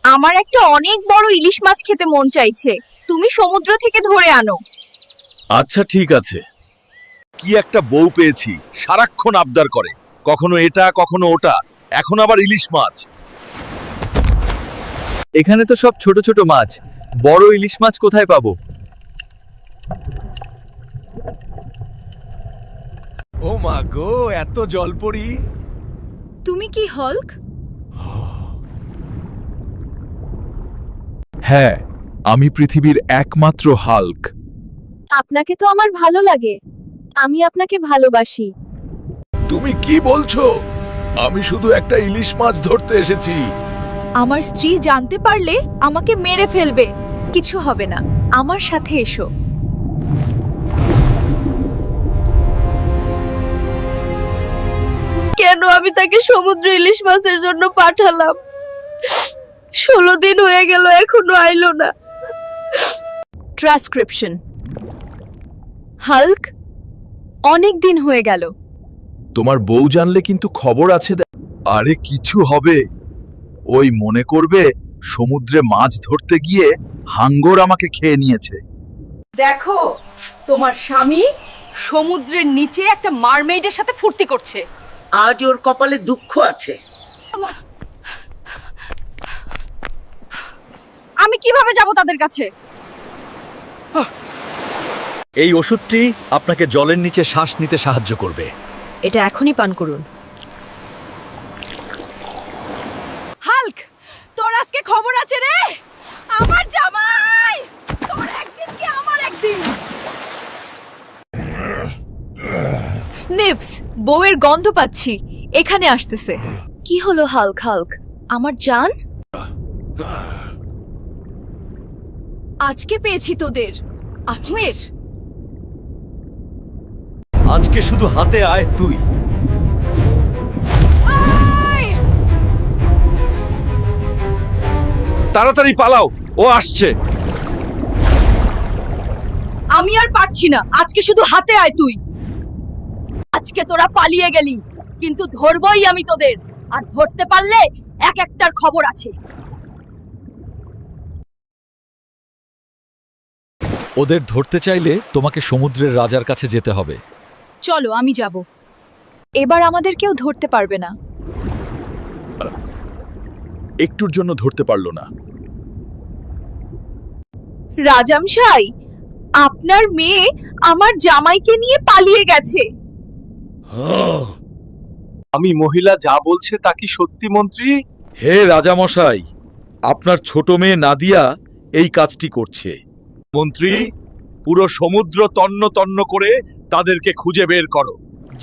আমার একটা অনেক বড় ইলিশ মাছ খেতে মন চাইছে, তুমি সমুদ্র থেকে ধরে আনো। আচ্ছা ঠিক আছে। কি একটা বউ পেয়েছি, সারাক্ষণ আবদার করে, কখনো এটা কখনো ওটা, এখন আবার ইলিশ মাছ। এখানে তো সব ছোট ছোট মাছ, বড় ইলিশ মাছ কোথায় পাবো? ও মা গো, এত জলপরি! তুমি কি হল্ক? হ্যাঁ, আমি পৃথিবীর একমাত্র হাল্ক। আপনাকে তো আমার ভালো লাগে, আমি আপনাকে ভালোবাসি। তুমি কি বলছো? আমি শুধু একটা ইলিশ মাছ ধরতে এসেছি। আমার স্ত্রী জানতে পারলে আমাকে মেরে ফেলবে। কিছু হবে না, আমার সাথে এসো। কেন আমি তাকে সমুদ্র ইলিশ মাছের জন্য পাঠালাম? 16 দিন হয়ে গেল, এখনো আইলো না। ট্রান্সক্রিপশন। হাল্ক, অনেক দিন হয়ে গেল। তোমার বউ জানলে কিন্তু খবর আছে। আরে কিছু হবে, ওই মনে করবে সমুদ্রে মাছ ধরতে গিয়ে হাঙ্গর আমাকে খেয়ে নিয়েছে। দেখো, তোমার স্বামী সমুদ্রের নিচে একটা মারমেইডের সাথে ফুর্তি করছে। আজ ওর কপালে দুঃখ আছে। আমি কিভাবে যাব তাদের কাছে? এই ওষুধটি আপনাকে জলের নিচে শ্বাস নিতে সাহায্য করবে। এটা এখনই পান করুন। হাল্ক, তোর আজকে খবর আছে রে। আমার জামাই, তোর একদিন কি আমার একদিন। স্নিফস, বউয়ের গন্ধ পাচ্ছি, এখানে আসতেছে। কি হলো হাল্ক? হাল্ক, আমার জান, আজকে পেয়েছি তোদের। আজমের, আজকে শুধু হাতে আয় তুই। তাড়াতাড়ি পালাও, ও আসছে। আমি আর পারছি না, আজকে শুধু হাতে আয় তুই। আজকে তোরা পালিয়ে গেলি, কিন্তু ধরবই আমি তোদের, আর ধরতে পারলে এক একটার খবর আছে। ওদের ধরতে চাইলে তোমাকে সমুদ্রের রাজার কাছে যেতে হবে। চলো, আমি যাব। এবার আমাদের কেউ ধরতে পারবে না। একটুর জন্য ধরতে পারলো না। রাজামশাই, আপনার মেয়ে আমার জামাইকে নিয়ে পালিয়ে গেছে। আমি মহিলা যা বলছে তা কি সত্যি মন্ত্রী? হে রাজামশাই, আপনার ছোট মেয়ে নাদিয়া এই কাজটি করছে। মন্ত্রী, পুরো সমুদ্র তন্ন তন্ন করে তাদেরকে খুঁজে বের করো।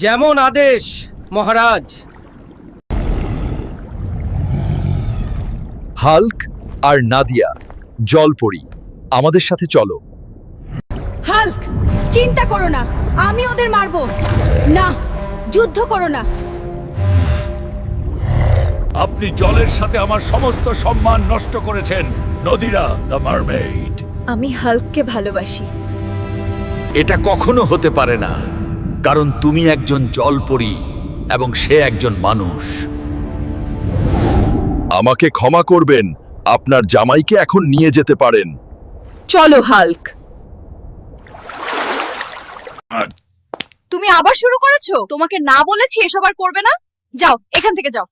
যেমন আদেশ মহারাজ। হাল্ক আর নাদিয়া, জলপরি, আমাদের সাথে চলো। হাল্ক, চিন্তা করো না, আমি ওদের মারবো না। যুদ্ধ করো না। আপনি জলের সাথে আমার সমস্ত সম্মান নষ্ট করেছেন, নদীরা দ্য মারমেইড। আমি হাল্ককে ভালোবাসি। এটা কখনো হতে পারে না, কারণ তুমি একজন জলপরি এবং সে একজন মানুষ। আমাকে ক্ষমা করবেন, আপনার জামাইকে এখন নিয়ে যেতে পারেন। চলো হাল্ক। তুমি আবার শুরু করেছো? তোমাকে না বলেছি এসব আর করবে না। যাও, এখান থেকে যাও।